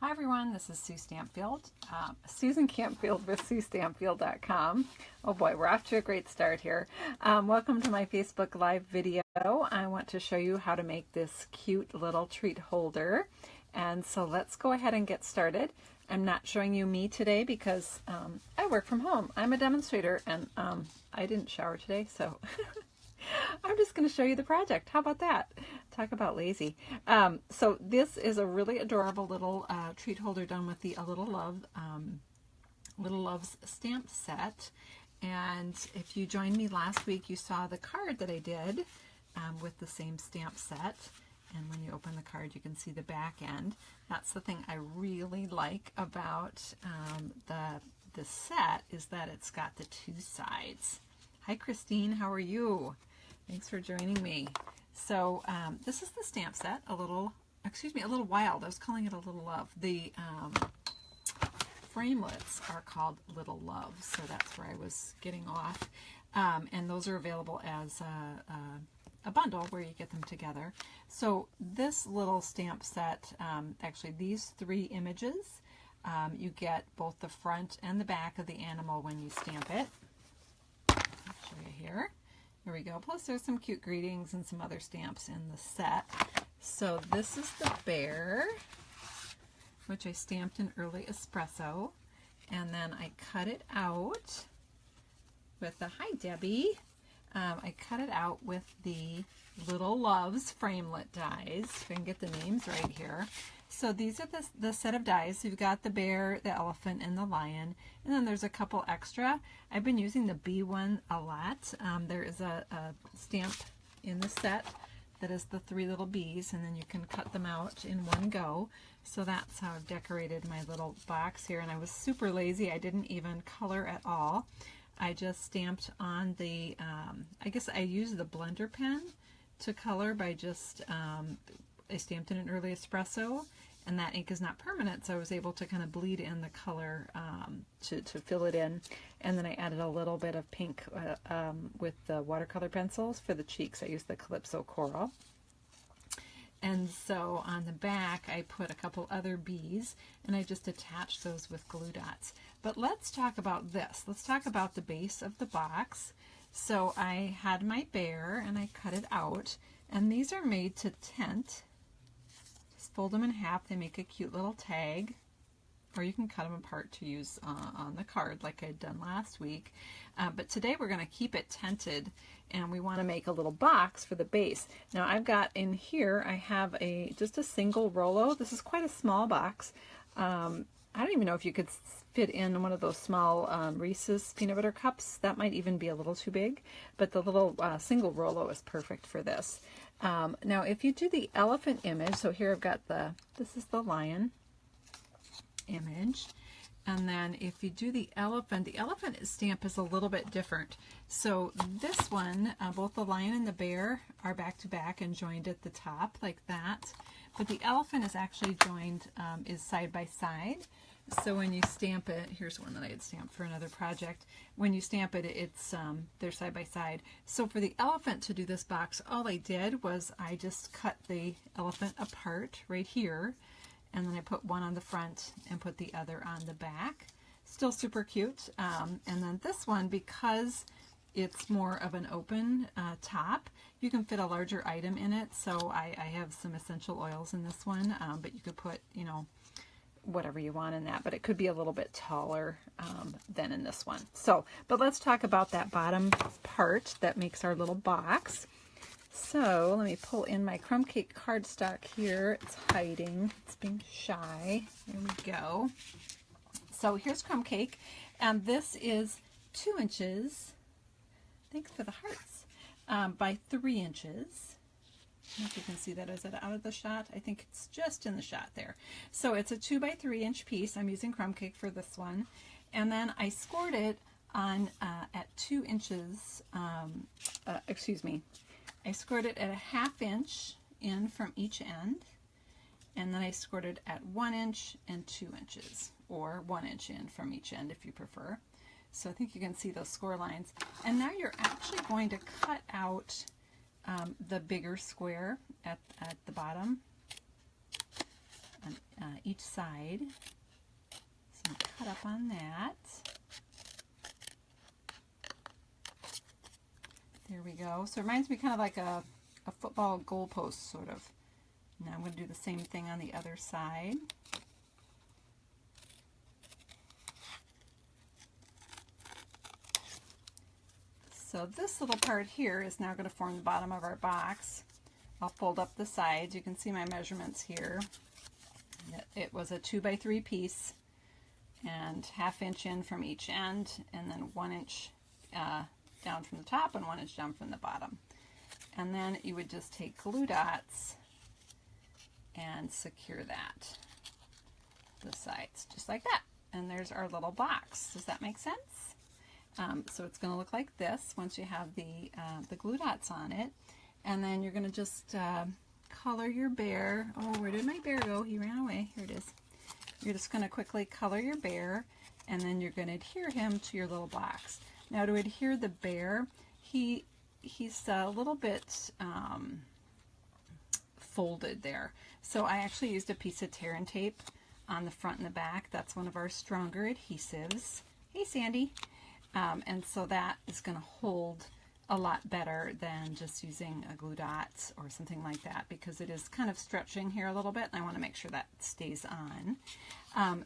Hi everyone, this is Sue Stampfield, Susan Campfield with SueStampfield.com. Oh boy, we're off to a great start here. Welcome to my Facebook Live video. I want to show you how to make this cute little treat holder. And so let's go ahead and get started. I'm not showing you me today because I work from home. I'm a demonstrator and I didn't shower today, so I'm just going to show you the project. How about that? Talk about lazy. So this is a really adorable little treat holder done with the Little Loves stamp set. And if you joined me last week, you saw the card that I did with the same stamp set. And when you open the card, you can see the back end. That's the thing I really like about the set, is that it's got the two sides. Hi Christine, how are you? Thanks for joining me. So this is the stamp set, a little wild. I was calling it a Little Love. The framelits are called Little Love, so that's where I was getting off. And those are available as a bundle where you get them together. So this little stamp set, actually these three images, you get both the front and the back of the animal when you stamp it. I'll show you here. Here we go. Plus there's some cute greetings and some other stamps in the set. So this is the bear, which I stamped in early espresso. And then I cut it out with the, hi Debbie, I cut it out with the Little Loves framelit dies. If I can get the names right here. So these are the set of dies. So you've got the bear, the elephant, and the lion. And then there's a couple extra. I've been using the bee one a lot. There is a stamp in the set that is the three little bees, and then you can cut them out in one go. So that's how I've decorated my little box here. And I was super lazy. I didn't even color at all. I just stamped on the, I guess I used the blender pen to color by just, I stamped in an early espresso, and that ink is not permanent, so I was able to kind of bleed in the color to fill it in. And then I added a little bit of pink with the watercolor pencils for the cheeks. I used the Calypso Coral. And so on the back, I put a couple other bees, and I just attached those with glue dots. But let's talk about this. Let's talk about the base of the box. So I had my bear, and I cut it out, and these are made to tent. Fold them in half. They make a cute little tag, or you can cut them apart to use on the card like I'd done last week. But today we're going to keep it tented, and we want to make a little box for the base. Now I've got in here, I have just a single Rolo. This is quite a small box. I don't even know if you could fit in one of those small Reese's peanut butter cups. That might even be a little too big, but the little single Rolo is perfect for this. Now if you do the elephant image, so here I've got this is the lion image, and then if you do the elephant stamp is a little bit different. So this one, both the lion and the bear are back to back and joined at the top like that, but the elephant is actually joined, is side by side. So when you stamp it, here's one that I had stamped for another project. When you stamp it, it's they're side by side. So for the elephant to do this box, all I did was I just cut the elephant apart right here, and then I put one on the front and put the other on the back. Still super cute. And then this one, because it's more of an open top, you can fit a larger item in it. So I have some essential oils in this one, but you could put, you know, whatever you want in that, but it could be a little bit taller than in this one. So, but let's talk about that bottom part that makes our little box. So let me pull in my crumb cake cardstock here. It's hiding, it's being shy. There we go. So here's crumb cake, and this is 2 inches, thanks for the hearts, by 3 inches. I don't know if you can see that. Is it out of the shot? I think it's just in the shot there. So it's a 2 by 3 inch piece. I'm using crumb cake for this one. And then I scored it on at 2 inches, excuse me. I scored it at a 1/2 inch in from each end. And then I scored it at 1 inch and 2 inches, or 1 inch in from each end if you prefer. So I think you can see those score lines. And now you're actually going to cut out the bigger square at the bottom on each side. So cut up on that. There we go. So it reminds me kind of like a football goalpost, sort of. Now I'm going to do the same thing on the other side. So this little part here is now going to form the bottom of our box. I'll fold up the sides. You can see my measurements here. It was a 2x3 piece and 1/2 inch in from each end, and then 1 inch down from the top and 1 inch down from the bottom. And then you would just take glue dots and secure that, the sides, just like that. And there's our little box. Does that make sense? So it's going to look like this once you have the glue dots on it. And then you're going to just color your bear. Oh, where did my bear go? He ran away. Here it is. You're just going to quickly color your bear, and then you're going to adhere him to your little box. Now to adhere the bear, he's a little bit folded there. So I actually used a piece of tear and tape on the front and the back. That's one of our stronger adhesives. Hey, Sandy. And so that is going to hold a lot better than just using a glue dot or something like that, because it is kind of stretching here a little bit, and I want to make sure that stays on.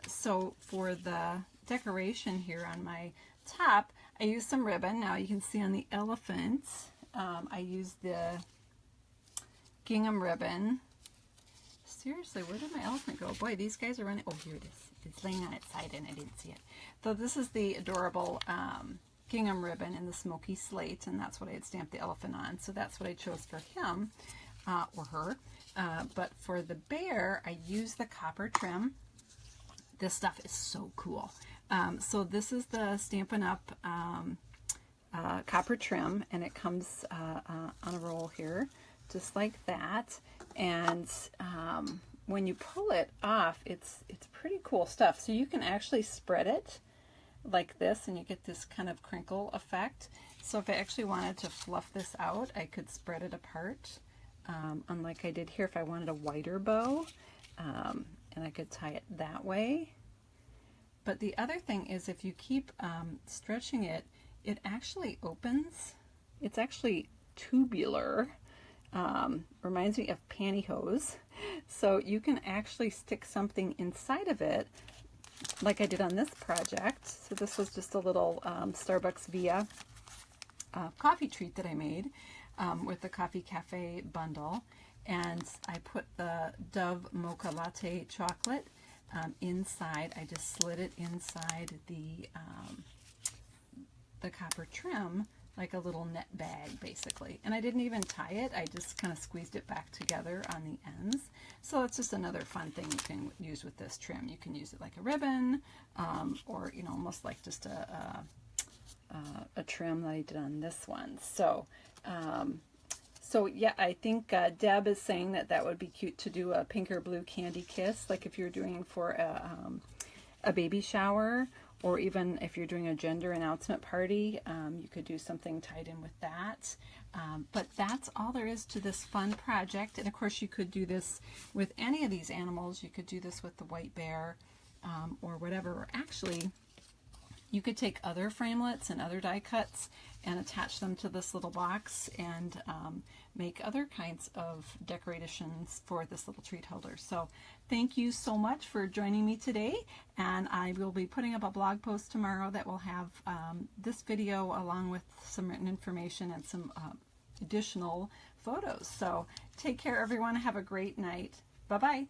So for the decoration here on my top, I used some ribbon. Now you can see on the elephant, I used the gingham ribbon. Seriously, where did my elephant go? Boy, these guys are running. Oh, here it is. It's laying on its side and I didn't see it. So this is the adorable gingham ribbon in the smoky slate, and that's what I had stamped the elephant on. So that's what I chose for him or her. But for the bear, I used the copper trim. This stuff is so cool. So this is the Stampin' Up! Copper trim, and it comes on a roll here, just like that. And when you pull it off, it's pretty cool stuff. So you can actually spread it like this, and you get this kind of crinkle effect. So if I actually wanted to fluff this out, I could spread it apart, unlike I did here if I wanted a wider bow, and I could tie it that way. But the other thing is, if you keep stretching it, it actually opens. It's actually tubular. Reminds me of pantyhose. So you can actually stick something inside of it, like I did on this project. So this was just a little Starbucks Via coffee treat that I made with the Coffee Cafe bundle. And I put the Dove Mocha Latte chocolate inside. I just slid it inside the copper trim, like a little net bag, basically. And I didn't even tie it. I just kind of squeezed it back together on the ends. So it's just another fun thing you can use with this trim. You can use it like a ribbon, or, you know, almost like just a trim that I did on this one. So, so yeah, I think Deb is saying that would be cute to do a pink or blue candy kiss, like if you're doing for a baby shower, or even if you're doing a gender announcement party, you could do something tied in with that. But that's all there is to this fun project. And of course, you could do this with any of these animals. You could do this with the white bear, or whatever. Or actually, you could take other framelits and other die cuts and attach them to this little box and make other kinds of decorations for this little treat holder. So thank you so much for joining me today, and I will be putting up a blog post tomorrow that will have this video along with some written information and some additional photos. So take care, everyone. Have a great night. Bye-bye.